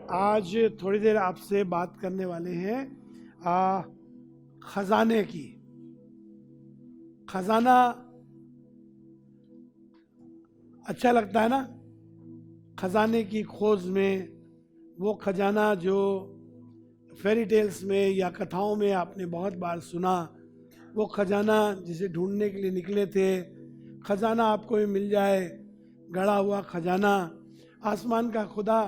आज थोड़ी देर आपसे बात करने वाले हैं खजाने की। खजाना अच्छा लगता है ना, खजाने की खोज में। वो खजाना जो फेरी टेल्स में या कथाओं में आपने बहुत बार सुना, वो खजाना जिसे ढूंढने के लिए निकले थे। खजाना आपको भी मिल जाए, गड़ा हुआ खजाना। आसमान का खुदा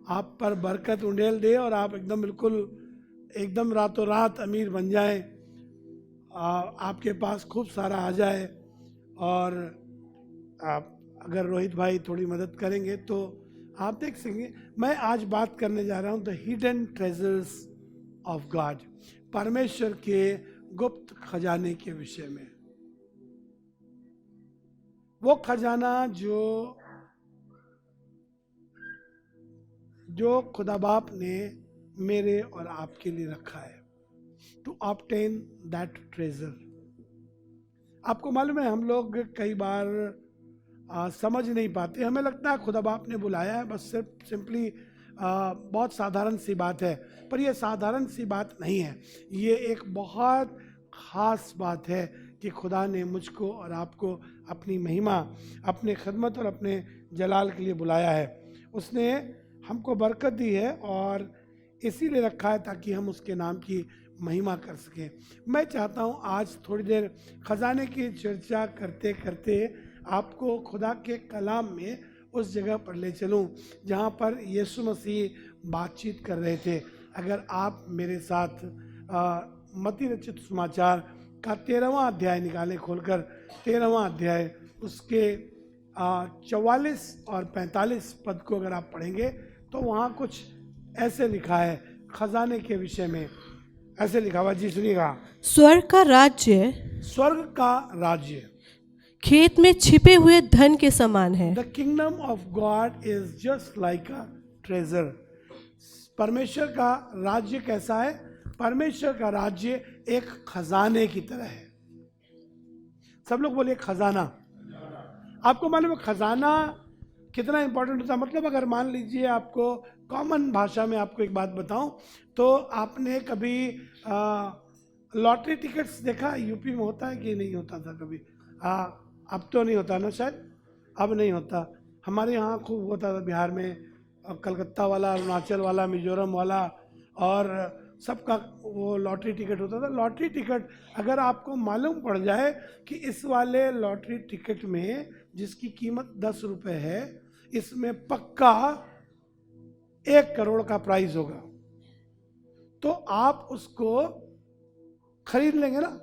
आप पर बरकत उंडेल दे और आप एकदम रातों रात अमीर बन जाए, आपके पास खूब सारा आ जाए। और आप अगर रोहित भाई थोड़ी मदद करेंगे तो आप देख सकेंगे। मैं आज बात करने जा रहा हूँ the hidden treasures of God, परमेश्वर के गुप्त खजाने के विषय में। वो खजाना जो खुदा बाप ने मेरे और आपके लिए रखा है, टू ऑब्टेन दैट ट्रेजर। आपको मालूम है, हम लोग कई बार समझ नहीं पाते। हमें लगता है खुदा बाप ने बुलाया है, बस सिर्फ सिंपली बहुत साधारण सी बात है। पर यह साधारण सी बात नहीं है, ये एक बहुत ख़ास बात है कि खुदा ने मुझको और आपको अपनी महिमा, अपने खिदमत और अपने जलाल के लिए बुलाया है। उसने हमको बरकत दी है और इसीलिए रखा है ताकि हम उसके नाम की महिमा कर सकें। मैं चाहता हूँ आज थोड़ी देर खजाने की चर्चा करते करते आपको खुदा के कलाम में उस जगह पर ले चलूँ जहाँ पर यीशु मसीह बातचीत कर रहे थे। अगर आप मेरे साथ मत्ती रचित सुसमाचार का 13वां अध्याय निकालें खोलकर, 13वां अध्याय उसके 44 और 45 पद को अगर आप पढ़ेंगे तो वहाँ कुछ ऐसे लिखा है खजाने के विषय में। ऐसे लिखा हुआ, जी सुनिएगा। स्वर्ग का राज्य खेत में छिपे हुए धन के समान है। The kingdom of God is just like a treasure. परमेश्वर का राज्य कैसा है? परमेश्वर का राज्य एक खजाने की तरह है। सब लोग बोलिए खजाना। आपको मालूम है खजाना कितना इंपॉर्टेंट होता है? मतलब अगर मान लीजिए आपको कॉमन भाषा में आपको एक बात बताऊं तो आपने कभी लॉटरी टिकट्स देखा? यूपी में होता है कि नहीं होता था कभी? अब तो नहीं होता ना, शायद अब नहीं होता। हमारे यहाँ खूब होता था बिहार में, कलकत्ता वाला, अरुणाचल वाला, मिजोरम वाला, और सबका वो लॉटरी टिकट होता था। लॉटरी टिकट अगर आपको मालूम पड़ जाए कि इस वाले लॉटरी टिकट में जिसकी कीमत 10 रुपये है, इसमें पक्का 1 करोड़ का प्राइस होगा, तो आप उसको खरीद लेंगे ना।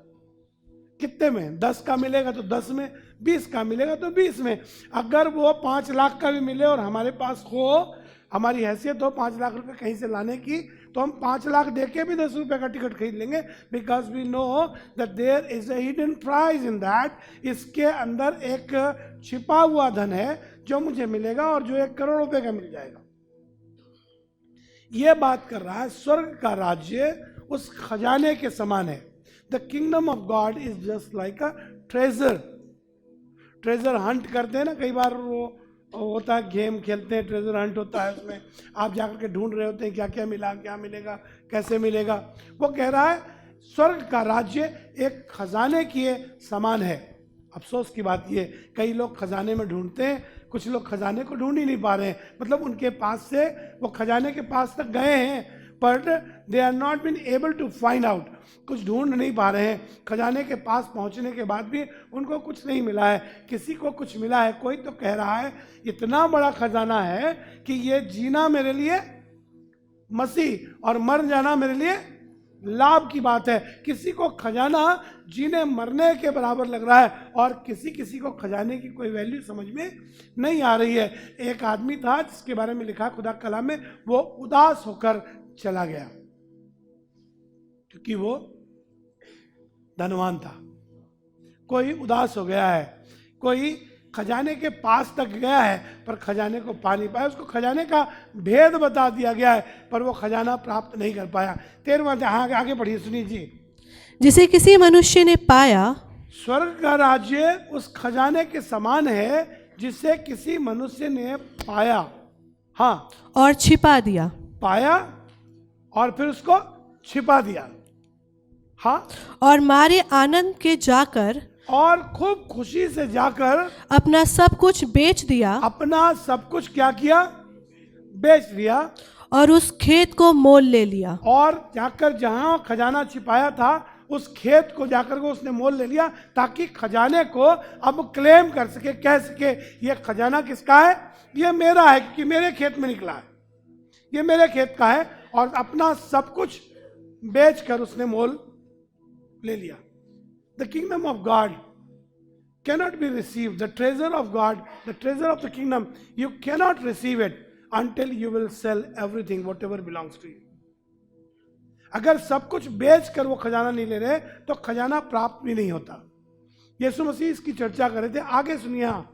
कितने में? 10 का मिलेगा तो 10 में, 20 का मिलेगा तो 20 में। अगर वो 5 लाख का भी मिले और हमारे पास हो, हमारी हैसियत हो 5 लाख रुपए कहीं से लाने की, तो हम 5 लाख देके भी 10 रुपए का टिकट खरीद लेंगे, because we know that there is a hidden prize in that. इसके अंदर एक छिपा हुआ धन है जो मुझे मिलेगा और जो 1 करोड़ रुपए का मिल जाएगा। यह बात कर रहा है स्वर्ग का राज्य उस खजाने के समान है। The kingdom of God is just like a treasure. Treasure Hunt करते हैं ना, कई बार वो होता है, गेम खेलते हैं, ट्रेजर हंट होता है, उसमें आप जाकर के ढूंढ रहे होते हैं क्या क्या मिला, क्या मिलेगा, कैसे मिलेगा। वो कह रहा है स्वर्ग का राज्य एक खजाने के समान है। अफसोस की बात ये, कई लोग खजाने में ढूंढते हैं, कुछ लोग खजाने को ढूंढ ही नहीं पा रहे हैं। मतलब उनके पास से वो खजाने के पास तक गए हैं, but they are not been able to find out. कुछ ढूंढ नहीं पा रहे हैं। खजाने के पास पहुंचने के बाद भी उनको कुछ नहीं मिला है। किसी को कुछ मिला है। कोई तो कह रहा है इतना बड़ा खजाना है कि ये जीना मेरे लिए मसीह और मर जाना मेरे लिए लाभ की बात है। किसी को खजाना जीने मरने के बराबर लग रहा है और किसी को खजाने की कोई वैल्यू समझ में नहीं आ रही है। एक आदमी था जिसके बारे में लिखा खुदा कलाम में, वो उदास होकर चला गया क्योंकि वो धनवान था। कोई उदास हो गया है, कोई खजाने के पास तक गया है पर खजाने को पा नहीं पाया। उसको खजाने का भेद बता दिया गया है पर वो खजाना प्राप्त नहीं कर पाया। 13वां आगे पढ़िए, सुनिए जी। जिसे किसी मनुष्य ने पाया, स्वर्ग का राज्य उस खजाने के समान है जिसे किसी मनुष्य ने पाया, हाँ, और छिपा दिया। पाया और फिर उसको छिपा दिया। हाँ, और मारे आनंद के जाकर और खूब खुशी से जाकर अपना सब कुछ बेच दिया अपना सब कुछ क्या किया? बेच दिया। और उस खेत को मोल ले लिया। और जाकर जहां खजाना छिपाया था उस खेत को जाकर को उसने मोल ले लिया, ताकि खजाने को अब क्लेम कर सके, कह सके ये खजाना किसका है? ये मेरा है, क्योंकि मेरे खेत में निकला है, ये मेरे खेत का है। और अपना सब कुछ बेचकर उसने मोल ले लिया। The kingdom of God cannot be received. The treasure of God, the treasure of the kingdom, you cannot receive it until you will sell everything, whatever belongs to you. अगर सब कुछ बेच कर वो खजाना नहीं ले रहे तो खजाना प्राप्त भी नहीं होता। यीशु मसीह इसकी चर्चा कर रहे थे। आगे सुनिए। हाँ,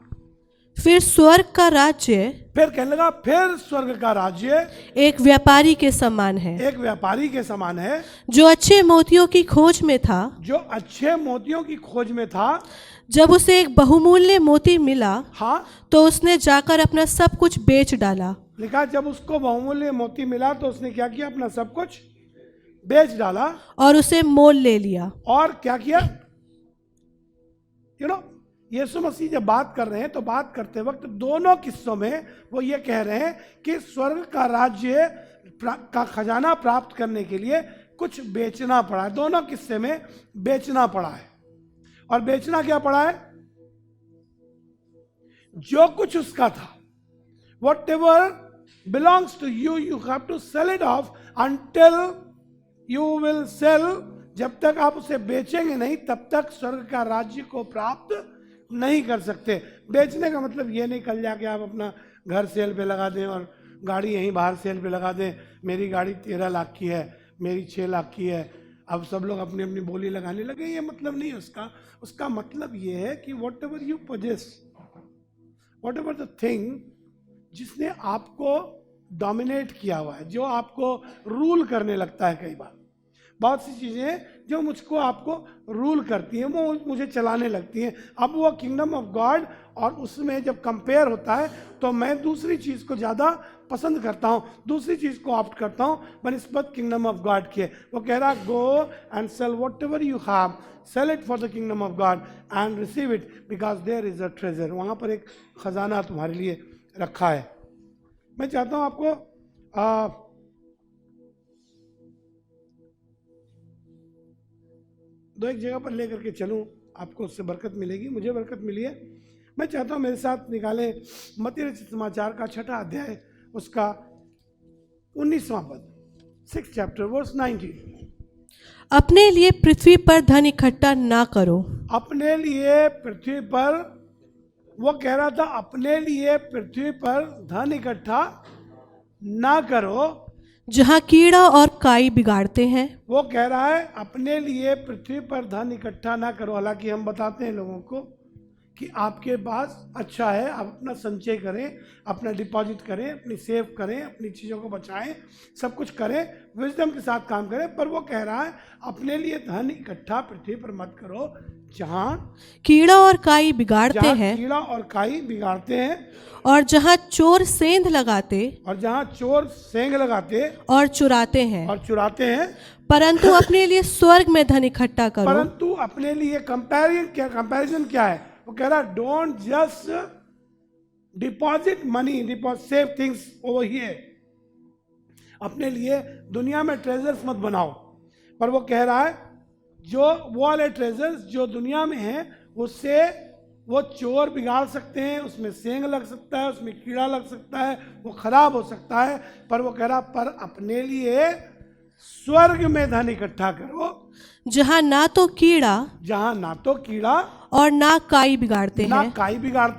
फिर स्वर्ग का राज्य, फिर कहने लगा फिर स्वर्ग का राज्य एक व्यापारी के समान है, एक व्यापारी के समान है, जो अच्छे मोतियों की खोज में था। जो अच्छे मोतियों की खोज में था। जब उसे एक बहुमूल्य मोती मिला, हाँ, तो उसने जाकर अपना सब कुछ बेच डाला। लिखा जब उसको बहुमूल्य मोती मिला तो उसने क्या किया? अपना सब कुछ बेच डाला और उसे मोल ले लिया। और क्या किया? यीशु मसीह जब बात कर रहे हैं तो बात करते वक्त दोनों किस्सों में वो ये कह रहे हैं कि स्वर्ग का राज्य का खजाना प्राप्त करने के लिए कुछ बेचना पड़ा है। दोनों किस्से में बेचना पड़ा है। और बेचना क्या पड़ा है? जो कुछ उसका था, whatever belongs to you, you have to sell it off until you will sell. जब तक आप उसे बेचेंगे नहीं तब तक स्वर्ग का राज्य को प्राप्त नहीं कर सकते। बेचने का मतलब ये नहीं कल जाके आप अपना घर सेल पे लगा दें और गाड़ी यहीं बाहर सेल पे लगा दें। मेरी गाड़ी 13 लाख की है, मेरी 6 लाख की है, अब सब लोग अपनी अपनी बोली लगाने लगे। ये मतलब नहीं है उसका। उसका मतलब ये है कि what ever you possess, what ever the thing जिसने आपको डोमिनेट किया हुआ है, जो आपको रूल करने लगता है। कई बार बहुत सी चीज़ें जो मुझको आपको रूल करती हैं, वो मुझे चलाने लगती हैं। अब वो किंगडम ऑफ गॉड और उसमें जब कंपेयर होता है तो मैं दूसरी चीज़ को ज़्यादा पसंद करता हूँ, दूसरी चीज़ को ऑप्ट करता हूँ बनिस्बत किंगडम ऑफ गॉड के। वो कह रहा go and sell whatever you have, sell it for the kingdom of God and receive it because there is a treasure. वहाँ पर एक खजाना तुम्हारे लिए रखा है। मैं चाहता हूँ आपको दो एक जगह पर लेकर के चलूं, आपको उससे बरकत मिलेगी, मुझे बरकत मिली है। मैं चाहता हूं मेरे साथ निकालें मत्ती रचित समाचार का 6ठा अध्याय, उसका 19वां पद, 6th chapter verse 19। अपने लिए पृथ्वी पर धन इकट्ठा ना करो। अपने लिए पृथ्वी पर, वो कह रहा था अपने लिए पृथ्वी पर धन इकट्ठा ना करो, जहाँ कीड़ा और काई बिगाड़ते हैं। वो कह रहा है अपने लिए पृथ्वी पर धन इकट्ठा ना करो। हालांकि हम बताते हैं लोगों को कि आपके पास अच्छा है, आप अपना संचय करें, अपना डिपॉजिट करें, अपनी सेव करें, अपनी चीज़ों को बचाएं, सब कुछ करें, विजडम के साथ काम करें। पर वो कह रहा है अपने लिए धन इकट्ठा पृथ्वी पर मत करो जहाँ कीड़ा और काई बिगाड़ते हैं, कीड़ा और काई बिगाड़ते हैं, और जहाँ चोर सेंध लगाते, और जहाँ चोर सेंध लगाते और चुराते हैं। परंतु अपने लिए स्वर्ग में धन इकट्ठा करो। परंतु अपने लिए कंपैरिजन क्या है? वो कह रहा don't just deposit money, save things over here. अपने लिए दुनिया में ट्रेजर्स मत बनाओ। पर वो कह रहा है जो वो वाले ट्रेजर्स जो दुनिया में हैं उससे वो चोर बिगाड़ सकते हैं, उसमें सेंग लग सकता है, उसमें कीड़ा लग सकता है, वो खराब हो सकता है। पर वो कह रहा पर अपने लिए स्वर्ग में धन इकट्ठा करो, जहाँ ना तो कीड़ा और ना काई बिगाड़ते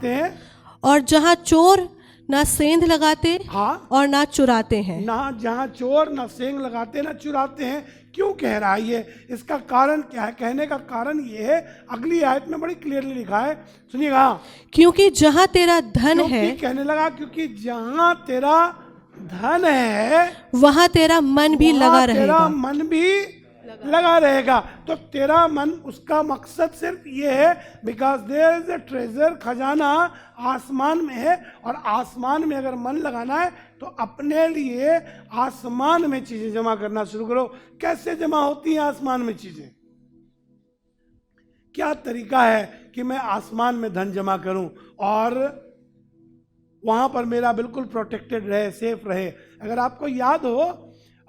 हैं, और जहाँ चोर ना सेंध लगाते, हाँ, और ना चुराते हैं। जहाँ चोर ना सेंग लगाते ना चुराते हैं। क्यों कह रहा है ये? इसका कारण क्या है? कहने का कारण ये है, अगली आयत में बड़ी क्लियरली लिखा है, सुनिएगा। क्योंकि जहाँ तेरा धन है, कहने लगा क्योंकि जहाँ तेरा धन है वहाँ तेरा मन भी लगा रहेगा। तेरा मन भी लगा रहेगा। तो तेरा मन, उसका मकसद सिर्फ ये है, because there is a treasure, खजाना आसमान में है, और आसमान में अगर मन लगाना है तो अपने लिए आसमान में चीजें जमा करना शुरू करो। कैसे जमा होती हैं आसमान में चीजें? क्या तरीका है कि मैं आसमान में धन जमा करूं और वहां पर मेरा बिल्कुल प्रोटेक्टेड रहे, सेफ रहे? अगर आपको याद हो,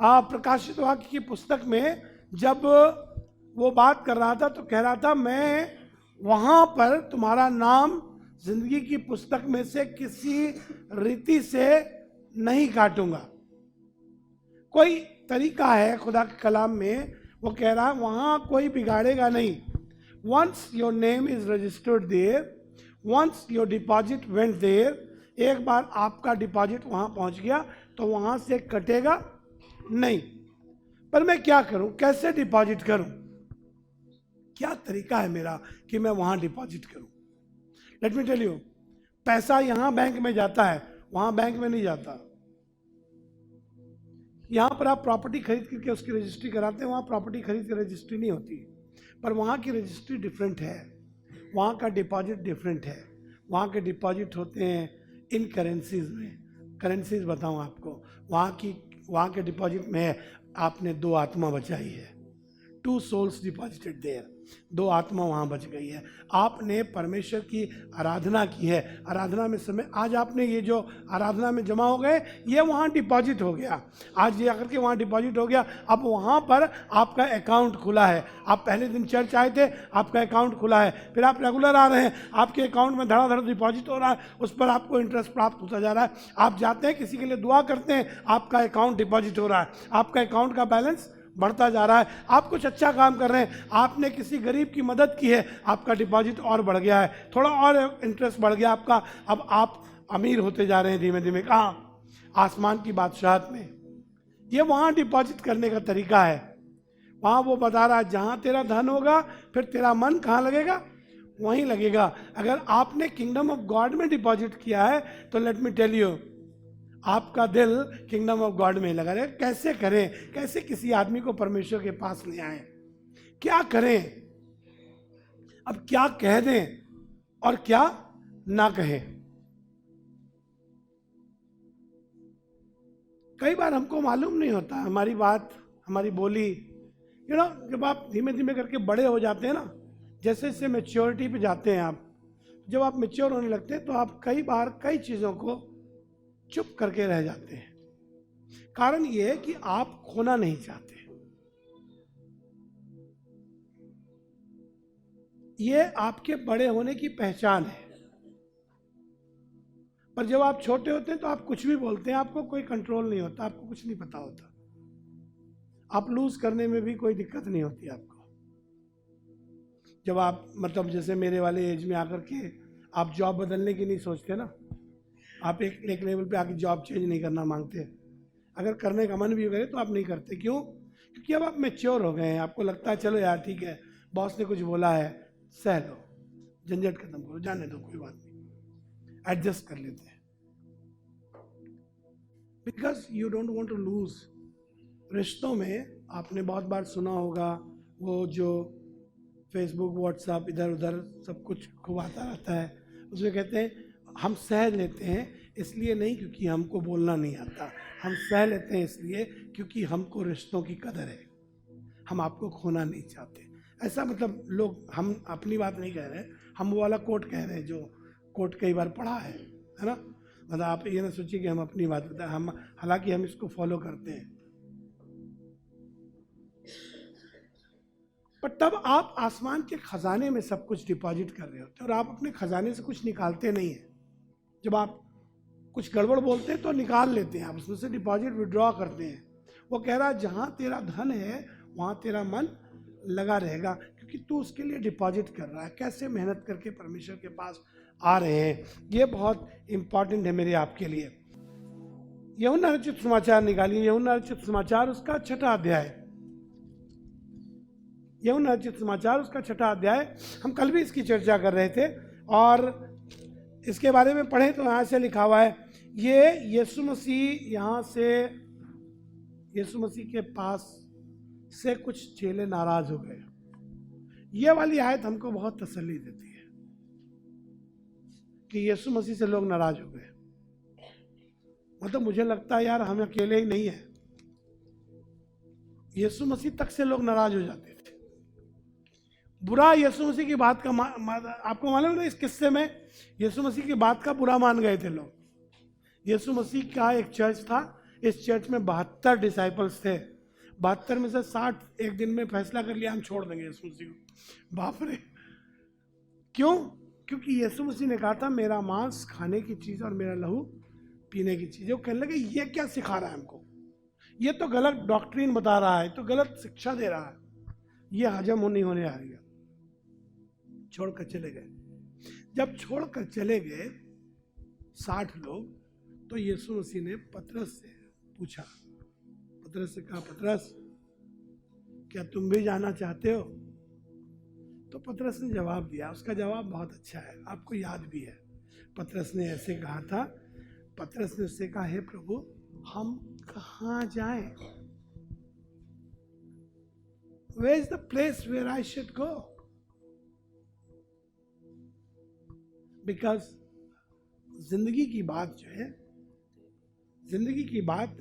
प्रकाशित वाक्य की पुस्तक में जब वो बात कर रहा था तो कह रहा था, मैं वहां पर तुम्हारा नाम जिंदगी की पुस्तक में से किसी रीति से नहीं काटूंगा। कोई तरीका है खुदा के कलाम में, वो कह रहा है वहां कोई बिगाड़ेगा नहीं। Once your name is registered there, once your deposit went there, एक बार आपका डिपॉजिट वहां पहुंच गया तो वहां से कटेगा नहीं। पर मैं क्या करूं, कैसे डिपॉजिट करूं? क्या तरीका है मेरा कि मैं वहां डिपॉजिट करूं? लेट मी टेल यू, पैसा यहां बैंक में जाता है, वहां बैंक में नहीं जाता। यहां पर आप प्रॉपर्टी खरीद करके उसकी रजिस्ट्री कराते हैं, वहां प्रॉपर्टी खरीद कर रजिस्ट्री नहीं होती, पर वहां की रजिस्ट्री डिफरेंट है, वहां का डिपॉजिट डिफरेंट है। वहां के डिपॉजिट होते हैं इन करेंसीज में। करेंसीज बताऊं आपको, वहाँ के डिपॉजिट में आपने 2 आत्मा बचाई है, 2 souls डिपॉजिटेड देयर, 2 आत्मा वहाँ बच गई है। आपने परमेश्वर की आराधना की है, आराधना में समय, आज आपने ये जो आराधना में जमा हो गए, ये वहाँ डिपॉजिट हो गया, आज ये आकर के वहाँ डिपॉजिट हो गया। अब वहाँ पर आपका अकाउंट खुला है। आप पहले दिन चर्च आए थे, आपका अकाउंट खुला है, फिर आप रेगुलर आ रहे हैं, आपके अकाउंट में धड़ाधड़ डिपॉजिट हो रहा है, उस पर आपको इंटरेस्ट प्राप्त होता जा रहा है। आप जाते हैं किसी के लिए दुआ करते हैं, आपका अकाउंट डिपॉजिट हो रहा है, आपका अकाउंट का बैलेंस बढ़ता जा रहा है। आप कुछ अच्छा काम कर रहे हैं, आपने किसी गरीब की मदद की है, आपका डिपॉजिट और बढ़ गया है, थोड़ा और इंटरेस्ट बढ़ गया आपका, अब आप अमीर होते जा रहे हैं धीमे धीमे। कहाँ? आसमान की बादशाहत में। ये वहाँ डिपॉजिट करने का तरीका है। वहाँ वो बता रहा है, जहाँ तेरा धन होगा फिर तेरा मन कहाँ लगेगा? वहीं लगेगा। अगर आपने किंगडम ऑफ गॉड में डिपॉजिट किया है तो लेट मी टेल यू, आपका दिल किंगडम ऑफ गॉड में लगा रहे। कैसे करें? कैसे किसी आदमी को परमेश्वर के पास ले आए? क्या करें? अब क्या कह दें और क्या ना कहें? कई बार हमको मालूम नहीं होता, हमारी बात, हमारी बोली, जब आप धीमे धीमे करके बड़े हो जाते हैं ना, जैसे जैसे मैच्योरिटी पे जाते हैं आप, जब आप मैच्योर होने लगते हैं तो आप कई बार कई चीज़ों को चुप करके रह जाते हैं। कारण यह है कि आप खोना नहीं चाहते। ये आपके बड़े होने की पहचान है। पर जब आप छोटे होते हैं तो आप कुछ भी बोलते हैं, आपको कोई कंट्रोल नहीं होता, आपको कुछ नहीं पता होता, आप लूज करने में भी कोई दिक्कत नहीं होती आपको। जब आप जैसे मेरे वाले एज में आकर के आप जॉब बदलने की नहीं सोचते ना, आप एक लेवल पे आके जॉब चेंज नहीं करना मांगते। अगर करने का मन भी करे तो आप नहीं करते। क्यों? क्योंकि अब आप मैच्योर हो गए हैं, आपको लगता है चलो यार ठीक है, बॉस ने कुछ बोला है, सह लो, झंझट खत्म करो, जाने दो, कोई बात नहीं, एडजस्ट कर लेते हैं। Because you don't want to lose. रिश्तों में आपने बहुत बार सुना होगा, वो जो फेसबुक, व्हाट्सएप, इधर उधर सब कुछ खूब आता रहता है, उसमें कहते हैं हम सह लेते हैं इसलिए नहीं क्योंकि हमको बोलना नहीं आता, हम सह लेते हैं इसलिए क्योंकि हमको रिश्तों की कदर है, हम आपको खोना नहीं चाहते। ऐसा लोग, हम अपनी बात नहीं कह रहे, हम वो वाला कोट कह रहे हैं जो कोट कई बार पढ़ा है ना। आप ये ना सोचिए कि हम अपनी बात बताएं, हम हालांकि हम इसको फॉलो करते हैं। पर तब आप आसमान के खजाने में सब कुछ डिपॉजिट कर रहे होते हैं और आप अपने खजाने से कुछ निकालते नहीं हैं। जब आप कुछ गड़बड़ बोलते हैं तो निकाल लेते हैं, आप उसमें से डिपॉजिट विड्रॉ करते हैं। वो कह रहा है जहाँ तेरा धन है वहाँ तेरा मन लगा रहेगा, क्योंकि तू उसके लिए डिपॉजिट कर रहा है। कैसे मेहनत करके परमेश्वर के पास आ रहे हैं, ये बहुत इंपॉर्टेंट है मेरे आपके लिए। यूहन्ना रचित समाचार निकालिए, यूहन्ना रचित समाचार उसका 6वां अध्याय, यूहन्ना रचित समाचार उसका 6वां अध्याय। हम कल भी इसकी चर्चा कर रहे थे और इसके बारे में पढ़ें तो यहाँ से लिखा हुआ है, ये यीशु मसीह यहाँ से, यीशु मसीह के पास से कुछ चेले नाराज हो गए। ये वाली आयत हमको बहुत तसल्ली देती है कि यीशु मसीह से लोग नाराज हो गए। मतलब मुझे लगता है यार हम अकेले ही नहीं है, यीशु मसीह तक से लोग नाराज हो जाते थे। बुरा यीशु मसीह की बात का आपको मालूम है, इस किस्से में यीशु मसीह की बात का बुरा मान गए थे लोग। यीशु मसीह का एक चर्च था, इस चर्च में 72 डिसाइपल्स थे। 72 में से 60 एक दिन में फैसला कर लिया हम छोड़ देंगे यीशु मसीह को। बाप रे, क्यों? क्योंकि यीशु मसीह ने कहा था मेरा मांस खाने की चीज और मेरा लहू पीने की चीज। वो कहने लगे ये क्या सिखा रहा है हमको, ये तो गलत डॉक्ट्रिन बता रहा है, तो गलत शिक्षा दे रहा है, ये हजम नहीं होने आ रही है। छोड़कर चले गए। जब छोड़कर चले गए 60 लोग, तो यीशु मसीह ने पतरस से पूछा, पतरस से कहा, पतरस क्या तुम भी जाना चाहते हो? तो पतरस ने जवाब दिया। उसका जवाब बहुत अच्छा है, आपको याद भी है। पतरस ने ऐसे कहा था, पतरस ने उससे कहा, हे प्रभु हम कहाँ जाएं? Where is the place where I should go? Because जिंदगी की बात जो है, जिंदगी की बात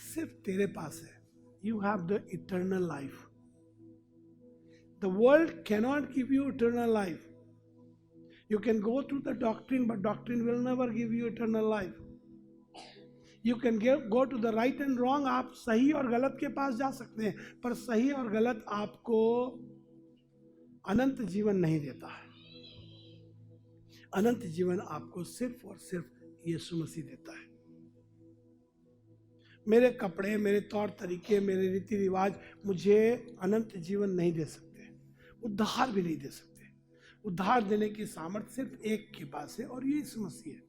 सिर्फ तेरे पास है। You have the eternal life. The world cannot give you eternal life. You can go through the doctrine, but doctrine will never give you eternal life. You can go to the right and wrong. आप सही और गलत के पास जा सकते हैं, पर सही और गलत आपको अनंत जीवन नहीं देता है। अनंत जीवन आपको सिर्फ और सिर्फ यीशु मसीह देता है। मेरे कपड़े, मेरे तौर तरीके, मेरे रीति रिवाज मुझे अनंत जीवन नहीं दे सकते, उद्धार भी नहीं दे सकते। उद्धार देने की सामर्थ्य सिर्फ एक के पास है और ये यीशु मसीह है।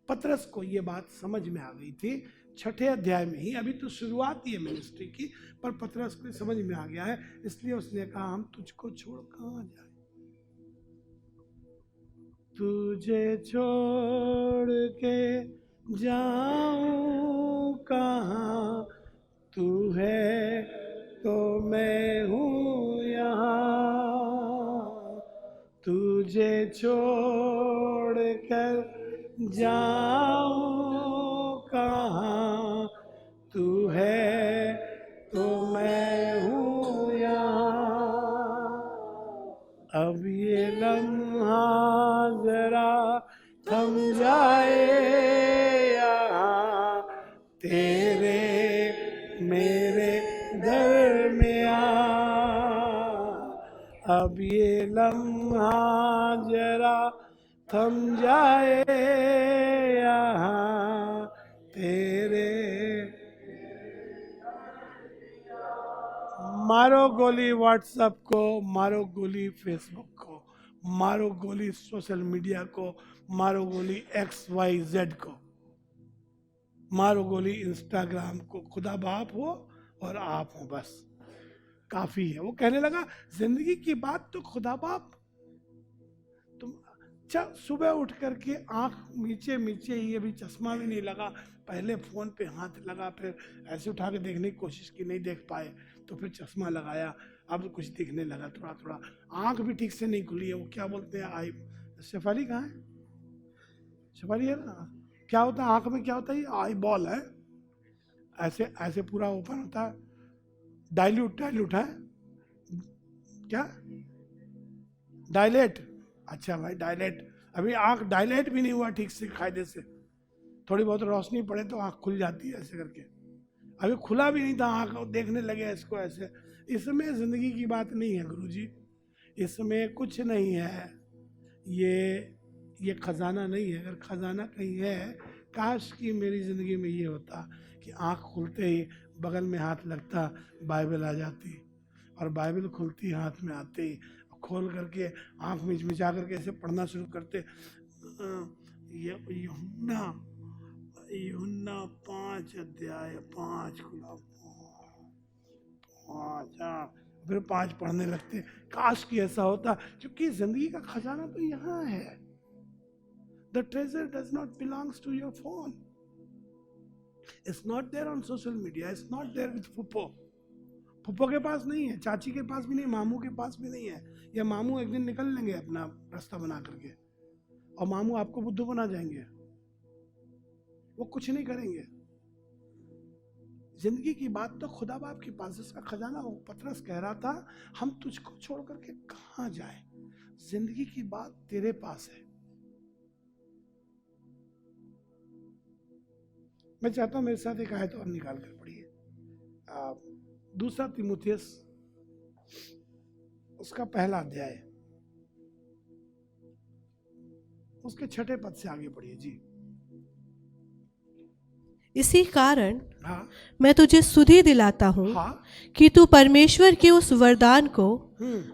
पतरस को ये बात समझ में आ गई थी 6 अध्याय में ही। अभी तो शुरुआत ही है मिनिस्ट्री की, पर पतरस को समझ में आ गया है, इसलिए उसने कहा हम तुझको छोड़ कहाँ जाए, तुझे छोड़ के जाऊं कहाँ, तू है तो मैं हूँ यहाँ, तुझे छोड़ कर जाऊं कहाँ, तू है तो मैं हूँ यहाँ। अब ये लम्हा जरा थम जाए यहाँ, तेरे मेरे दरमियाँ। अब ये लम्हा जरा थम जाए यहाँ, तेरे। मारो गोली व्हाट्सएप को, मारो गोली फेसबुक को, मारो गोली सोशल मीडिया को, मारो गोली XYZ को, मारो गोली इंस्टाग्राम को। खुदा बाप हो और आप हो, बस काफी है। वो कहने लगा जिंदगी की बात तो खुदा बाप। तुम सुबह उठ करके आंख मीचे मीचे ही, अभी चश्मा भी नहीं लगा, पहले फोन पे हाथ लगा, फिर ऐसे उठा के देखने की कोशिश की, नहीं देख पाए तो फिर चश्मा लगाया, अब कुछ दिखने लगा थोड़ा थोड़ा। आंख भी ठीक से नहीं खुली है, वो क्या बोलते हैं आई शेफाली कहाँ है? शेफाली है ना? क्या होता है आंख में, क्या होता है? आई बॉल है, ऐसे ऐसे पूरा ओपन होता है। डाइल्यूट है क्या? डायलेट। अच्छा भाई डायलेट, अभी आंख डायलेट भी नहीं हुआ ठीक से कायदे से, थोड़ी बहुत रोशनी पड़े तो आंख खुल जाती है ऐसे करके। अभी खुला भी नहीं था, आंख देखने लगे इसको ऐसे। इसमें जिंदगी की बात नहीं है गुरुजी, इसमें कुछ नहीं है, ये खजाना नहीं है। अगर खजाना कहीं है, काश कि मेरी जिंदगी में ये होता कि आंख खुलते ही बगल में हाथ लगता, बाइबल आ जाती, और बाइबल खुलती हाथ में आते ही खोल करके आंख मिचमिचा करके ऐसे पढ़ना शुरू करते। यूहन्ना 5 अध्याय 5 खुला, 5 फिर 5 पढ़ने लगते। काश कि ऐसा होता, क्योंकि जिंदगी का खजाना तो यहाँ है। The treasure does not belongs to your phone. It's not there on social media. It's not there with Fupo. फुप्पो के पास नहीं है, चाची के पास भी नहीं, मामू के पास भी नहीं है। या मामू एक दिन निकल लेंगे अपना रास्ता बना करके और मामू आपको बुद्धू बना जाएंगे, वो कुछ नहीं करेंगे। जिंदगी की बात तो खुदा बाप के पास, इसका खजाना वो पतरस कह रहा था, हम तुझको छोड़ करके कहां जाए, जिंदगी की बात तेरे पास है। मैं चाहता हूं मेरे साथ एक आयत और निकाल कर पढ़िए, 2 तीमुथियुस उसका पहला अध्याय, उसके 6 पद से आगे पढ़िए जी। इसी कारण हाँ, मैं तुझे सुधि दिलाता हूँ हाँ, कि तू परमेश्वर के उस वरदान को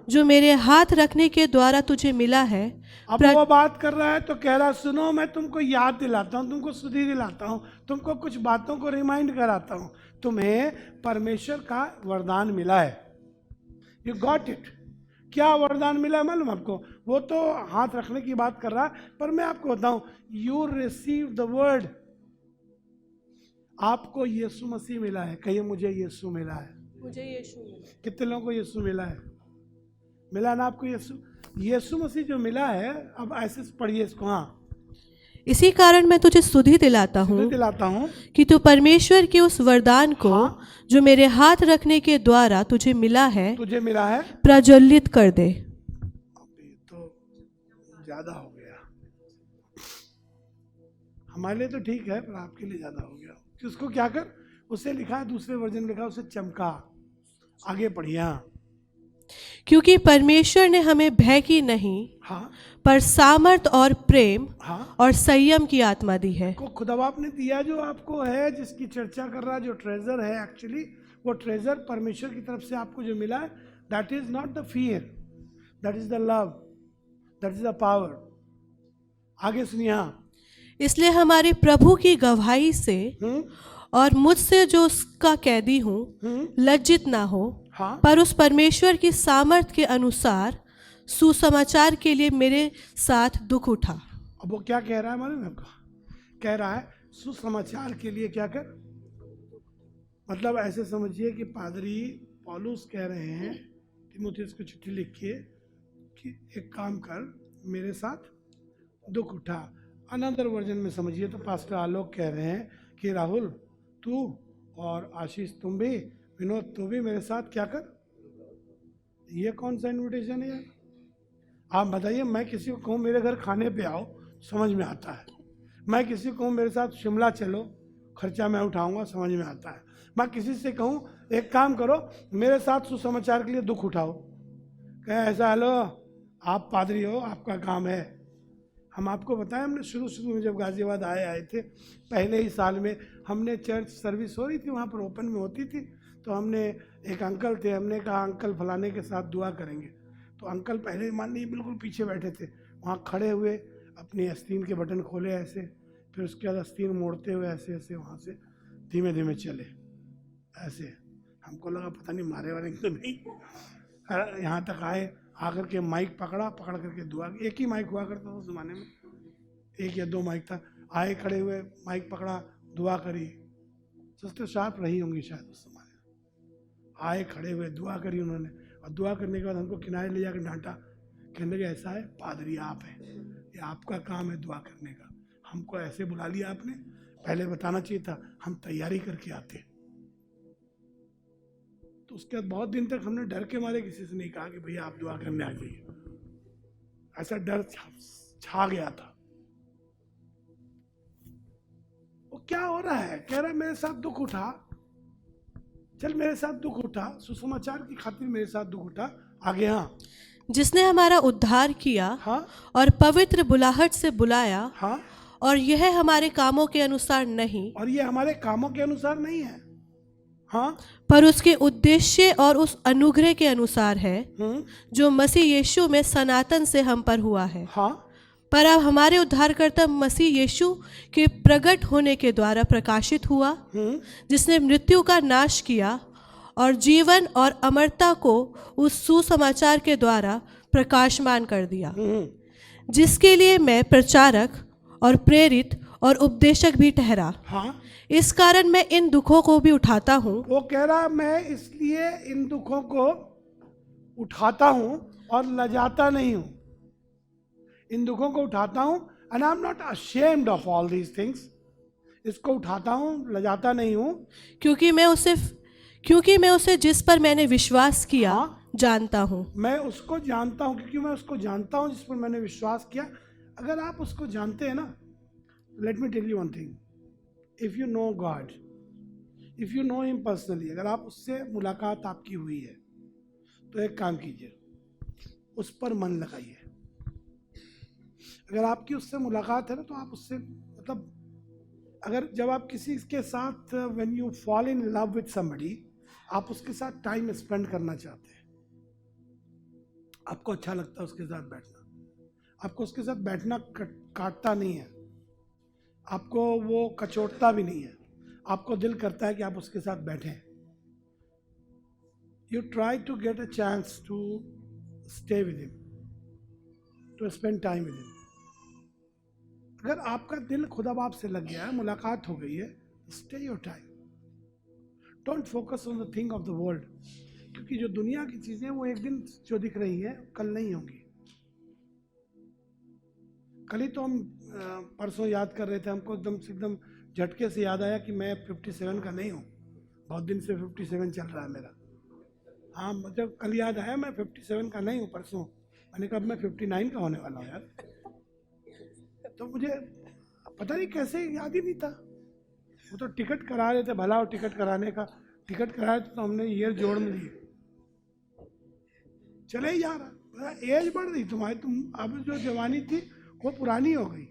जो मेरे हाथ रखने के द्वारा तुझे मिला है। अब वो बात कर रहा है तो कह रहा, सुनो मैं तुमको याद दिलाता हूँ, तुमको सुधि दिलाता हूँ, तुमको कुछ बातों को रिमाइंड कराता हूँ। तुम्हें परमेश्वर का वरदान मिला है, यू गॉट इट। क्या वरदान मिला है मालूम आपको? वो तो हाथ रखने की बात कर रहा है, पर मैं आपको बताऊं, यू रिसीव द वर्ड। आपको यीशु मसीह मिला है। कहिए मुझे यीशु मिला है। मुझे यीशु मिला। कितने लोगों को यीशु मिला है? मिला ना आपको यीशु? यीशु मसीह जो मिला है, अब ऐसे पढ़िए इसको। हाँ, इसी कारण मैं तुझे सुधि दिलाता हूँ कि तू परमेश्वर के उस वरदान को जो मेरे हाथ रखने के द्वारा तुझे मिला है प्रज्वलित कर दे। अभी तो ज्यादा हो गया, हमारे लिए तो ठीक है, पर आपके लिए ज्यादा हो गया। कि उसको क्या कर, उसे लिखा है, दूसरे वर्जन में लिखा, उसे चमका। आगे पढ़िए। क्योंकि परमेश्वर ने हमें भय की नहीं, पर सामर्थ और प्रेम और संयम की आत्मा दी है। को खुदा बाप ने दिया जो आपको है, जिसकी चर्चा कर रहा है, जो ट्रेजर है, एक्चुअली वो ट्रेजर परमेश्वर की तरफ से आपको जो मिला है, that is not the fear, that is the love, that is the power. आगे सुनिए। इसलिए हमारे प्रभु की गवाही से और मुझसे जो उसका कैदी हूँ लज्जित ना हो, पर उस परमेश्वर की सामर्थ के अनुसार सुसमाचार के लिए मेरे साथ दुख उठा। अब वो क्या कह रहा है मालूम है आपको? कह रहा है सुसमाचार के लिए क्या कर, मतलब ऐसे समझिए कि पादरी पौलुस कह रहे हैं तीमुथियुस को चिट्ठी लिखिए कि एक काम कर, मेरे साथ दुख उठा। अनदर वर्जन में समझिए तो पास्टर आलोक कह रहे हैं कि राहुल तू और आशीष तुम भी, विनोद तू भी मेरे साथ क्या कर। ये कौन सा इन्विटेशन है यार? आप बताइए, मैं किसी को कहूँ मेरे घर खाने पे आओ, समझ में आता है। मैं किसी को कहूँ मेरे साथ शिमला चलो, खर्चा मैं उठाऊंगा, समझ में आता है। मैं किसी से कहूँ एक काम करो, मेरे साथ सुसमाचार के लिए दुख उठाओ, कहे ऐसा, हेलो आप पादरी हो, आपका काम है। हम आपको बताएं, हमने शुरू में जब गाजियाबाद आए थे, पहले ही साल में हमने चर्च सर्विस हो रही थी, वहाँ पर ओपन में होती थी, तो हमने एक अंकल थे, हमने कहा अंकल फलाने के साथ दुआ करेंगे। तो अंकल पहले मान लीजिए बिल्कुल पीछे बैठे थे, वहाँ खड़े हुए अपनी आस्तीन के बटन खोले ऐसे, फिर उसके बाद आस्तीन मोड़ते हुए ऐसे ऐसे वहाँ से धीमे धीमे चले ऐसे। हमको लगा पता नहीं मारे वाले तो नहीं। यहाँ तक आए, आकर के माइक पकड़ करके दुआ। एक ही माइक हुआ करता था उस ज़माने में, 1 या 2 माइक था। आए, खड़े हुए, माइक पकड़ा, दुआ करी। सस्ते शार्प रही होंगी शायद उस ज़माने में। आए, खड़े हुए, दुआ करी उन्होंने, और दुआ करने के बाद हमको किनारे ले जाकर डांटा, कहने लगे ऐसा है पादरी आप हैं, ये आपका काम है दुआ करने का, हमको ऐसे बुला लिया आपने, पहले बताना चाहिए था, हम तैयारी करके आते। तो उसके बाद बहुत दिन तक हमने डर के मारे किसी से नहीं कहा कि भैया आप दुआ करने आ जाइए, ऐसा डर छा गया था। वो क्या हो रहा है? कह रहा है मेरे साथ दुख उठा, चल मेरे साथ दुख उठा, सुसमाचार की खातिर मेरे साथ दुख उठा। आगे। हाँ, जिसने हमारा उद्धार किया, और पवित्र बुलाहट से बुलाया, और यह हमारे कामों के अनुसार नहीं, और ये हमारे कामों के अनुसार नहीं है, पर उसके उद्देश्य और उस अनुग्रह के अनुसार है जो मसीह यीशु में सनातन से हम पर हुआ है। पर अब हमारे उद्धारकर्ता मसीह यीशु के प्रकट होने के द्वारा प्रकाशित हुआ, जिसने मृत्यु का नाश किया और जीवन और अमरता को उस सुसमाचार के द्वारा प्रकाशमान कर दिया, जिसके लिए मैं प्रचारक और प्रेरित और उपदेशक भी ठहरा। इस कारण मैं इन दुखों को भी उठाता हूँ। वो कह रहा मैं इसलिए इन दुखों को उठाता हूँ और लजाता नहीं हूँ। इन दुखों को उठाता हूँ, and I am not ashamed of all these things. इसको उठाता हूँ, लजाता नहीं हूँ, क्योंकि मैं उसे जिस पर मैंने विश्वास किया जानता हूँ। मैं उसको जानता हूँ, क्योंकि मैं उसको जानता हूँ जिस पर मैंने विश्वास किया। अगर आप उसको जानते हैं ना, let me tell you one thing, if you know God, if you know him personally, अगर आप उससे मुलाकात आपकी हुई है तो एक काम कीजिए, उस पर मन लगाइए। अगर आपकी उससे मुलाकात है ना, तो आप उससे मतलब, अगर जब आप किसी के साथ, when you fall in love with somebody, आप उसके साथ टाइम स्पेंड करना चाहते हैं, आपको अच्छा लगता है उसके साथ बैठना, आपको उसके साथ बैठना काटता नहीं है, आपको वो कचोटता भी नहीं है, आपको दिल करता है कि आप उसके साथ बैठें। You try to get a chance to stay with him, to spend time with him. अगर आपका दिल खुदा बाप से लग गया है, मुलाकात हो गई है, stay your time, don't focus on the thing of the world, क्योंकि जो दुनिया की चीजें वो एक दिन जो दिख रही हैं कल नहीं होंगी। कल ही तो हम परसों याद कर रहे थे, हमको एकदम झटके से याद आया कि मैं 57 का नहीं हूँ, बहुत दिन से 57 चल रहा है मेरा। हाँ, मतलब कल याद आया मैं 57 का नहीं हूँ, परसों मैंने कहा मैं 59 का होने वाला हूँ यार। तो मुझे पता नहीं कैसे याद ही नहीं था। वो तो टिकट करा रहे थे, भला और टिकट कराने का, टिकट कराया तो हमने ईयर जोड़ में लिए, चले ही जा रहा। एज बढ़ रही तुम्हारी, तुम अब जो जवानी थी वो पुरानी हो गई,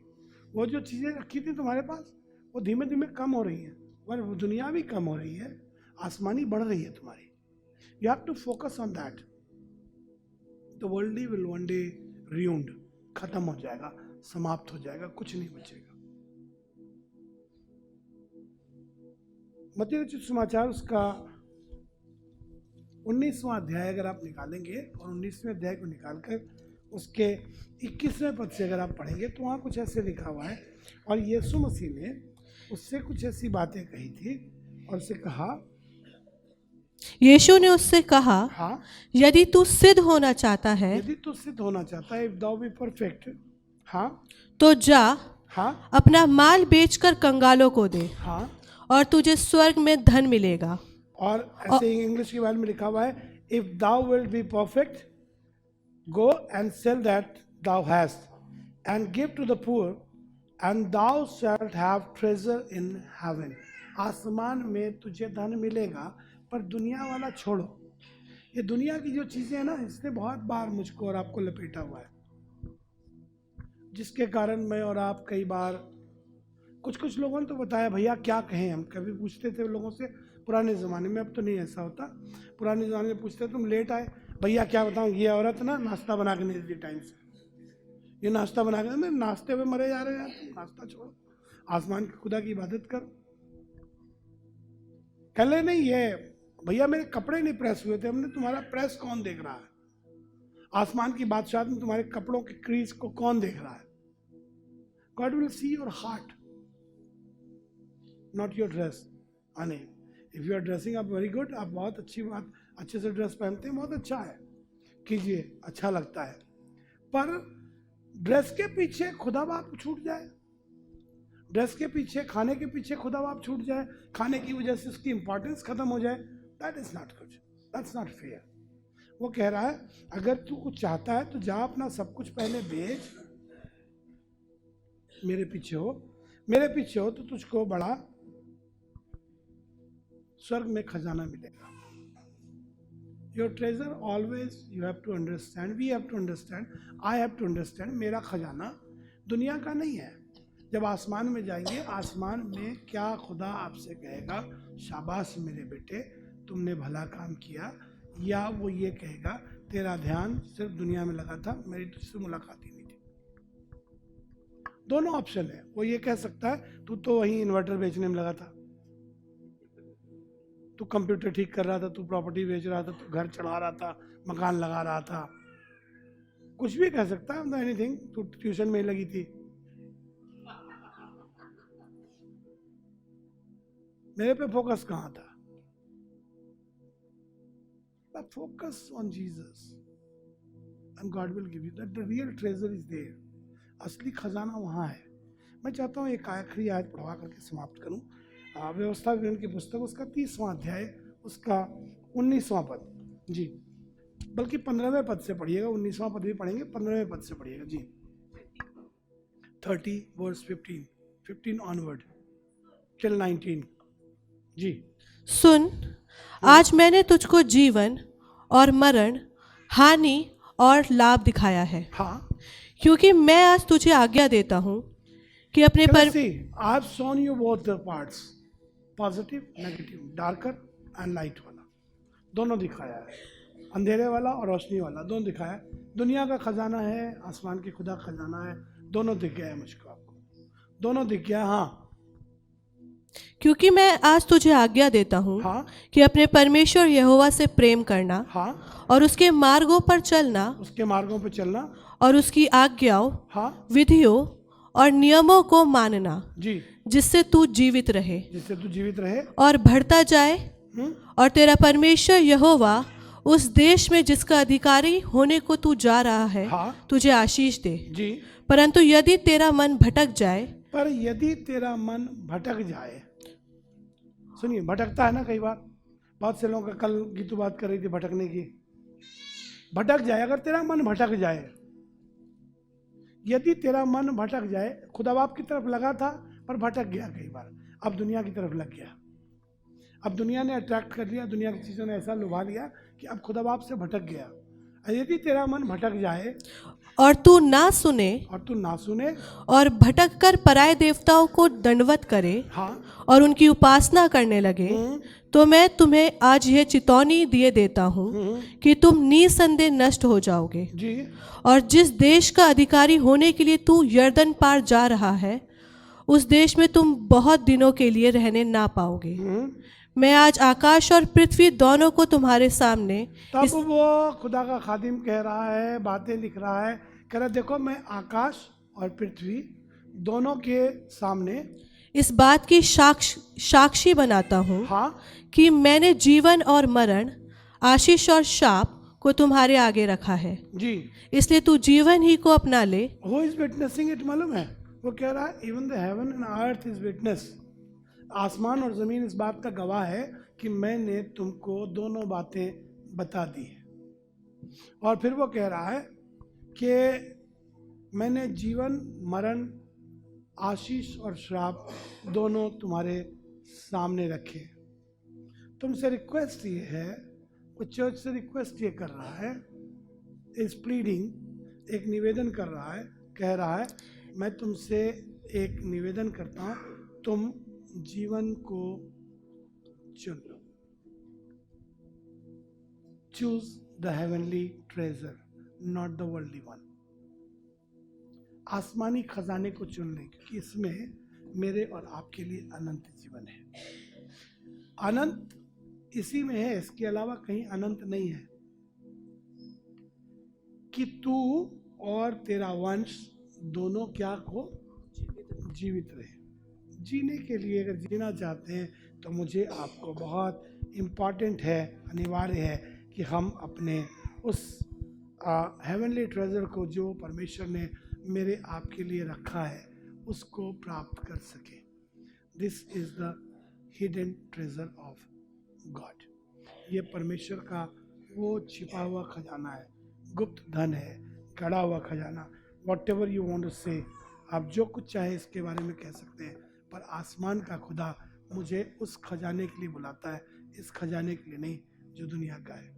वो जो चीज़ें रखी थी तुम्हारे पास वो धीमे धीमे कम हो रही हैं, और वो दुनिया भी कम हो रही है, आसमानी बढ़ रही है तुम्हारी। You have to focus on that. The worldly will one day ruined, खत्म हो जाएगा, समाप्त हो जाएगा, कुछ नहीं बचेगा। मत्ती रचित समाचार उसका 19वां अध्याय अगर आप निकालेंगे और 19वें अध्याय को निकालकर उसके 21वें पद से अगर आप पढ़ेंगे तो वहाँ कुछ ऐसे लिखा हुआ है, और यीशु मसीह ने उससे कुछ ऐसी बातें कही थी और उससे कहा, यीशु ने उससे कहा, हाँ, यदि तू सिद्ध होना चाहता है, यदि तू सिद्ध होना चाहता है, इफ दाउ बी परफेक्ट, हाँ, तो जा, हाँ, अपना माल बेचकर कंगालों को दे, हाँ, और तुझे स्वर्ग में धन मिलेगा। और ऐसे इंग्लिश के बारे में लिखा हुआ है, if thou will be perfect, go and sell that thou hast and give to the poor and thou shalt have treasure in heaven. आसमान में तुझे धन मिलेगा, पर दुनिया वाला छोड़ो। ये दुनिया की जो चीज़ें हैं ना, इसने बहुत बार मुझको और आपको लपेटा हुआ है, जिसके कारण मैं और आप कई बार, कुछ लोगों ने तो बताया, भैया क्या कहें, हम कभी पूछते थे लोगों से पुराने ज़माने में, अब तो नहीं ऐसा होता, पुराने ज़माने में पूछते तुम लेट आए, भैया क्या बताऊँ, ये औरत ना नाश्ता बना के नहीं देती टाइम से, ये नाश्ता बना के, मैं नाश्ते में मरे जा रहे हैं यार, तुम नाश्ता छोड़ो, आसमान के खुदा की इबादत करो। कह ले नहीं, ये भैया मेरे कपड़े नहीं प्रेस हुए थे, हमने तुम्हारा प्रेस कौन देख रहा है, आसमान की बादशाह में तुम्हारे कपड़ों के क्रीज को कौन देख रहा है। God will see your heart, not your dress. And if you are dressing up very good, आप बहुत अच्छी बात, अच्छे से ड्रेस पहनते हैं, बहुत अच्छा है, कीजिए, अच्छा लगता है, पर ड्रेस के पीछे खुदा बाप छूट जाए, ड्रेस के पीछे, खाने के पीछे खुदा बाप छूट जाए, खाने की वजह से उसकी इंपॉर्टेंस खत्म हो जाए, that is not good, that's not fair. वो कह रहा है अगर तू कुछ चाहता है तो जा, अपना सब कुछ पहले बेच, मेरे पीछे हो, मेरे पीछे हो तो तुझको बड़ा स्वर्ग में खजाना मिलेगा। Your treasure always, you have to understand, we have to understand, I have to understand, मेरा खजाना दुनिया का नहीं है। जब आसमान में जाएंगे, आसमान में क्या खुदा आपसे कहेगा, शाबाश मेरे बेटे तुमने भला काम किया, या वो ये कहेगा तेरा ध्यान सिर्फ दुनिया में लगा था, मेरी तुझसे मुलाकात ही नहीं थी। दोनों ऑप्शन है। वो ये कह सकता है तू तो वहीं इन्वर्टर बेचने में लगा था, तू कंप्यूटर ठीक कर रहा था, तू प्रॉपर्टी बेच रहा था, तू घर चढ़ा रहा था, मकान लगा रहा था, कुछ भी कह सकता है, एनीथिंग, तू ट्यूशन में ही लगी थी। मेरे पे फोकस कहाँ था? Focus on Jesus and God will give you that, the real treasure is there. असली खजाना वहाँ है। मैं चाहता हूँ एक आखिरी आयत पढ़वा करके समाप्त करूँ। व्यवस्था विवरण की पुस्तक उसका 30वां अध्याय उसका 19वां पद, जी, बल्कि 15वें पद से पढ़िएगा, 19वां पद भी पढ़ेंगे, 15वें पद से पढ़िएगा जी। 30 वर्स 15 ऑनवर्ड टिल 19 जी। सुन, आज मैंने तुझको जीवन और मरण, हानि और लाभ दिखाया है। हाँ, क्योंकि मैं आज तुझे आज्ञा देता हूँ कि अपने पर I've shown you both the parts, positive, negative, darker and light वाला दोनों दिखाया है, अंधेरे वाला और रोशनी वाला दोनों दिखाया है। दुनिया का खजाना है, आसमान के खुदा खजाना है, दोनों दिख गया है मुझको, आपको दोनों दिख गया। हाँ, क्योंकि मैं आज तुझे आज्ञा देता हूँ हाँ, कि अपने परमेश्वर यहोवा से प्रेम करना, हाँ, और उसके मार्गों पर चलना, उसके मार्गों पर चलना, और उसकी आज्ञाओं, हाँ, विधियों और नियमों को मानना, जी, जिससे तू जीवित रहे और बढ़ता जाए, और तेरा परमेश्वर यहोवा उस देश में जिसका अधिकारी होने को तू जा रहा है, हाँ, तुझे आशीष दे। जी। परंतु यदि तेरा मन भटक जाए, सुनिए, भटकता है ना कई बार, बहुत से लोगों का, कल गीतू बात कर रही थी भटकने की, भटक जाए, अगर तेरा मन भटक जाए, यदि तेरा मन भटक जाए, खुदा बाप की तरफ लगा था पर भटक गया कई बार, अब दुनिया की तरफ लग गया, अब दुनिया ने अट्रैक्ट कर लिया, दुनिया की चीज़ों ने ऐसा लुभा लिया कि अब खुदा बाप से भटक गया। यदि तेरा मन भटक जाए और तू ना सुने और भटक कर पराये देवताओं को दंडवत करे, हाँ, और उनकी उपासना करने लगे, तो मैं तुम्हें आज यह चेतावनी दिए देता हूँ कि तुम निसंदेह नष्ट हो जाओगे जी। और जिस देश का अधिकारी होने के लिए तू यर्दन पार जा रहा है, उस देश में तुम बहुत दिनों के लिए रहने ना पाओगे। मैं आज आकाश और पृथ्वी दोनों को तुम्हारे सामने तब वो खुदा का खादिम कह रहा है, बातें लिख रहा है, कह रहा देखो मैं आकाश और पृथ्वी दोनों के सामने इस बात की साक्षी बनाता हूँ, हाँ, कि मैंने जीवन और मरण, आशीष और शाप को तुम्हारे आगे रखा है जी। इसलिए तू जीवन ही को अपना ले। Who is witnessing it मालूम है? वो कह रहा है even the heaven and earth is witness, आसमान और ज़मीन इस बात का गवाह है कि मैंने तुमको दोनों बातें बता दी है। और फिर वो कह रहा है कि मैंने जीवन, मरण, आशीष और श्राप दोनों तुम्हारे सामने रखे। तुमसे रिक्वेस्ट ये है, वो चर्च से रिक्वेस्ट ये कर रहा है, इस प्लीडिंग, एक निवेदन कर रहा है, कह रहा है मैं तुमसे एक निवेदन करता हूँ, तुम जीवन को चुन लो। Choose the heavenly treasure, not the worldly one. आसमानी खजाने को चुन लें, क्योंकि इसमें मेरे और आपके लिए अनंत जीवन है। अनंत इसी में है, इसके अलावा कहीं अनंत नहीं है। कि तू और तेरा वंश दोनों क्या को जीवित रहे। जीने के लिए अगर जीना चाहते हैं तो मुझे आपको बहुत इम्पॉर्टेंट है, अनिवार्य है कि हम अपने उस हेवनली ट्रेजर को जो परमेश्वर ने मेरे आपके लिए रखा है उसको प्राप्त कर सके। This is the hidden treasure of God. ये परमेश्वर का वो छिपा हुआ खजाना है, गुप्त धन है, गड़ा हुआ खजाना। Whatever you want to say, आप जो कुछ चाहे इसके बारे में कह सकते हैं, पर आसमान का खुदा मुझे उस खजाने के लिए बुलाता है, इस खजाने के लिए नहीं जो दुनिया का है।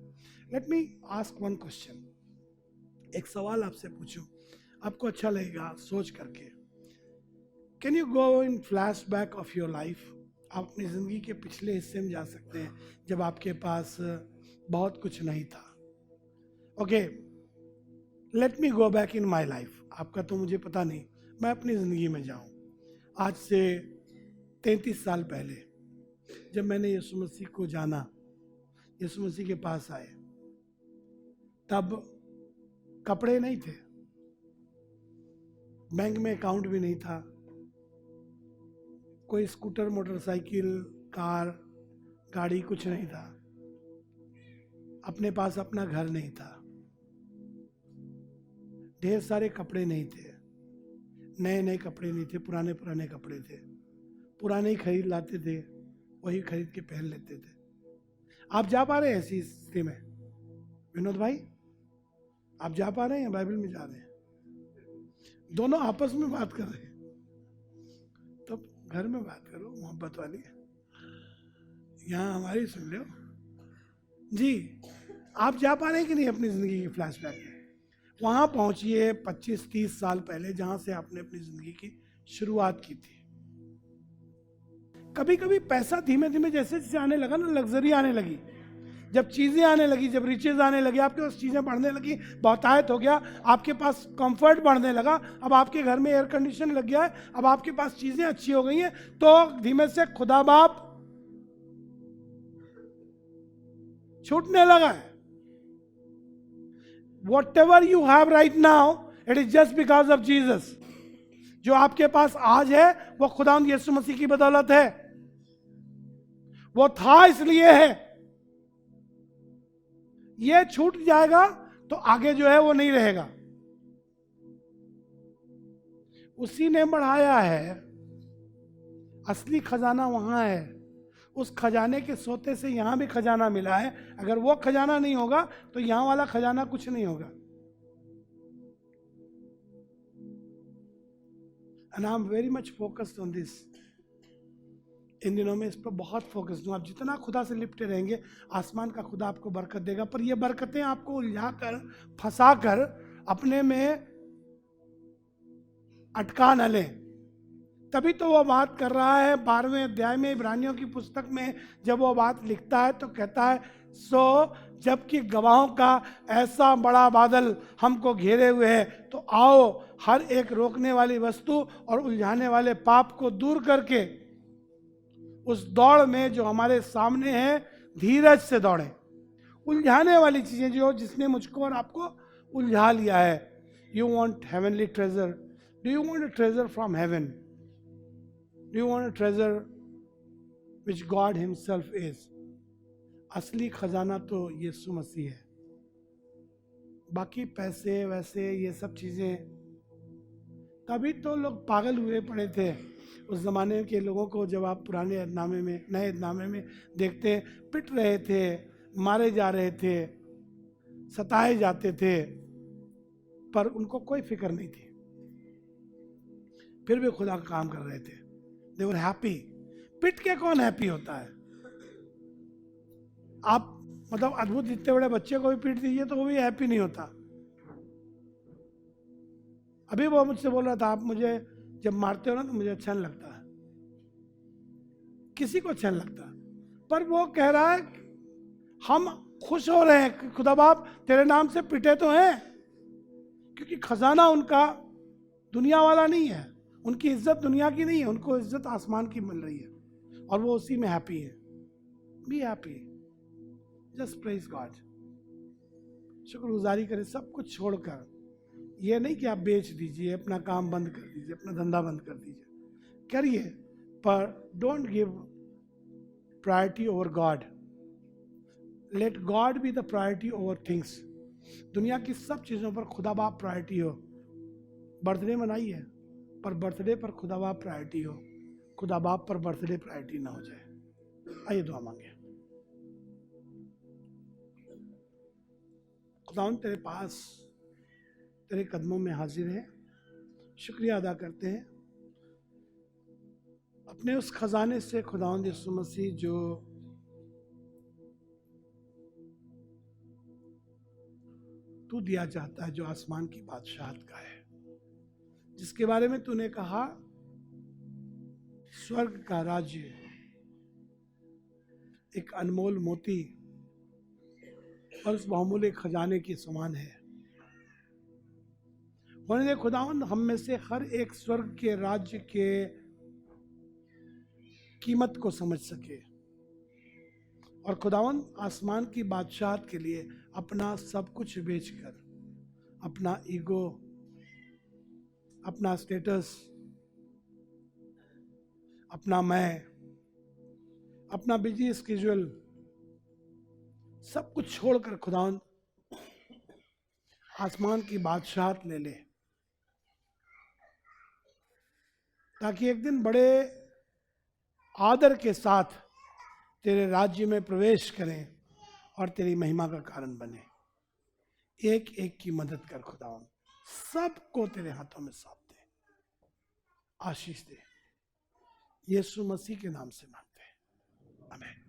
Let me ask one question, एक सवाल आपसे पूछूं, आपको अच्छा लगेगा सोच करके। Can you go in flash back of your life? आप अपनी ज़िंदगी के पिछले हिस्से में जा सकते हैं जब आपके पास बहुत कुछ नहीं था। Okay, let me go back in my life. आपका तो मुझे पता नहीं, मैं अपनी ज़िंदगी में जाऊं। आज से 33 साल पहले जब मैंने यीशु मसीह को जाना, यीशु मसीह के पास आए, तब कपड़े नहीं थे, बैंक में अकाउंट भी नहीं था, कोई स्कूटर, मोटरसाइकिल, कार, गाड़ी कुछ नहीं था, अपने पास अपना घर नहीं था, ढेर सारे कपड़े नहीं थे, नए नए कपड़े नहीं थे, पुराने पुराने कपड़े थे, पुराने ही खरीद लाते थे, वही खरीद के पहन लेते थे। आप जा पा रहे हैं ऐसी स्थिति में? विनोद भाई, आप जा पा रहे हैं? बाइबल में जा रहे हैं? दोनों आपस में बात कर रहे हैं, तो घर में बात करो मोहब्बत वाली, यहाँ हमारी सुन लो जी। आप जा पा रहे हैं कि नहीं अपनी जिंदगी की फ्लैशबैक में? वहां पहुंचिए 25-30 साल पहले, जहां से आपने अपनी जिंदगी की शुरुआत की थी। कभी कभी पैसा धीमे धीमे जैसे जैसे आने लगा ना, लग्जरी आने लगी, जब चीजें आने लगी, जब रिचेज आने लगी, आपके पास चीजें बढ़ने लगी, बहुतायत हो गया, आपके पास कंफर्ट बढ़ने लगा, अब आपके घर में एयर कंडीशन लग गया है, अब आपके पास चीजें अच्छी हो गई हैं, तो धीमे से खुदा बाप छूटने लगा है। Whatever you have right now, it is just because of Jesus. जो आपके पास आज है वो खुदावंद यीशु मसीह की बदौलत है, वो था इसलिए है। ये छूट जाएगा तो आगे जो है वो नहीं रहेगा। उसी ने बढ़ाया है, असली खजाना वहां है। उस खजाने के सोते से यहां भी खजाना मिला है। अगर वो खजाना नहीं होगा तो यहां वाला खजाना कुछ नहीं होगा। And I'm very much focused on this. इन दिनों में इस पर बहुत फोकस दूं। आप जितना खुदा से लिपटे रहेंगे, आसमान का खुदा आपको बरकत देगा, पर ये बरकतें आपको उलझा कर, फंसा कर, अपने में अटका न लें। तभी तो वो बात कर रहा है 12वें अध्याय में इब्रानियों की पुस्तक में, जब वो बात लिखता है तो कहता है, सो जबकि गवाहों का ऐसा बड़ा बादल हमको घेरे हुए है, तो आओ हर एक रोकने वाली वस्तु और उलझाने वाले पाप को दूर करके उस दौड़ में जो हमारे सामने है धीरज से दौड़े। उलझाने वाली चीजें जो जिसने मुझको और आपको उलझा लिया है। You want heavenly treasure, do you want a treasure from heaven? Do you want a treasure which God himself is? असली खजाना तो यीशु मसीह है। बाकी पैसे वैसे ये सब चीजें, तभी तो लोग पागल हुए पड़े थे उस जमाने के लोगों को। जब आप पुराने अहदनामे में, नए अहदनामे में देखते, पिट रहे थे, मारे जा रहे थे, सताए जाते थे, पर उनको कोई फिक्र नहीं थी, फिर भी खुदा का काम कर रहे थे। दे वर हैप्पी। पिट के कौन हैप्पी होता है? आप मतलब अद्भुत इतने बड़े बच्चे को भी पीट दीजिए तो वो भी हैप्पी नहीं होता। अभी वो मुझसे बोल रहा था, आप मुझे जब मारते हो ना तो मुझे अच्छा नहीं लगता है। किसी को अच्छा नहीं लगता, पर वो कह रहा है हम खुश हो रहे हैं, खुदा बाप तेरे नाम से पिटे तो हैं, क्योंकि खजाना उनका दुनिया वाला नहीं है, उनकी इज्जत दुनिया की नहीं है, उनको इज्जत आसमान की मिल रही है और वो उसी में हैप्पी है। Be happy, just praise God. शुक्रगुजारी करें सब कुछ छोड़कर। ये नहीं कि आप बेच दीजिए, अपना काम बंद कर दीजिए, अपना धंधा बंद कर दीजिए, करिए, पर don't give priority over God. Let God be the priority over things. दुनिया की सब चीज़ों पर खुदा बाप प्रायोरिटी हो। बर्थडे मनाइए, पर बर्थडे पर खुदा बाप प्रायोरिटी हो, खुदा बाप पर बर्थडे प्रायोरिटी ना हो जाए। आइए दुआ मांगे। खुदावंद तेरे पास, तेरे कदमों में हाजिर हैं, शुक्रिया अदा करते हैं अपने उस खजाने से खुदावंद यीशु मसीह जो तू दिया चाहता है, जो आसमान की बादशाहत का है, जिसके बारे में तूने कहा स्वर्ग का राज्य एक अनमोल मोती और उस बहुमूल्य खजाने के समान है। होने दे खुदावंद हम में से हर एक स्वर्ग के राज्य के कीमत को समझ सके और खुदावंद आसमान की बादशाहत के लिए अपना सब कुछ बेचकर, अपना ईगो, अपना स्टेटस, अपना मैं, अपना बिजी स्केड्यूल सब कुछ छोड़कर खुदावंद आसमान की बादशाहत ले ले, ताकि एक दिन बड़े आदर के साथ तेरे राज्य में प्रवेश करें और तेरी महिमा का कारण बने। एक एक की मदद कर खुदावंद, सबको तेरे हाथों में सौंप दे, आशीष दे। यीशु मसीह के नाम से मांगते हैं, आमीन।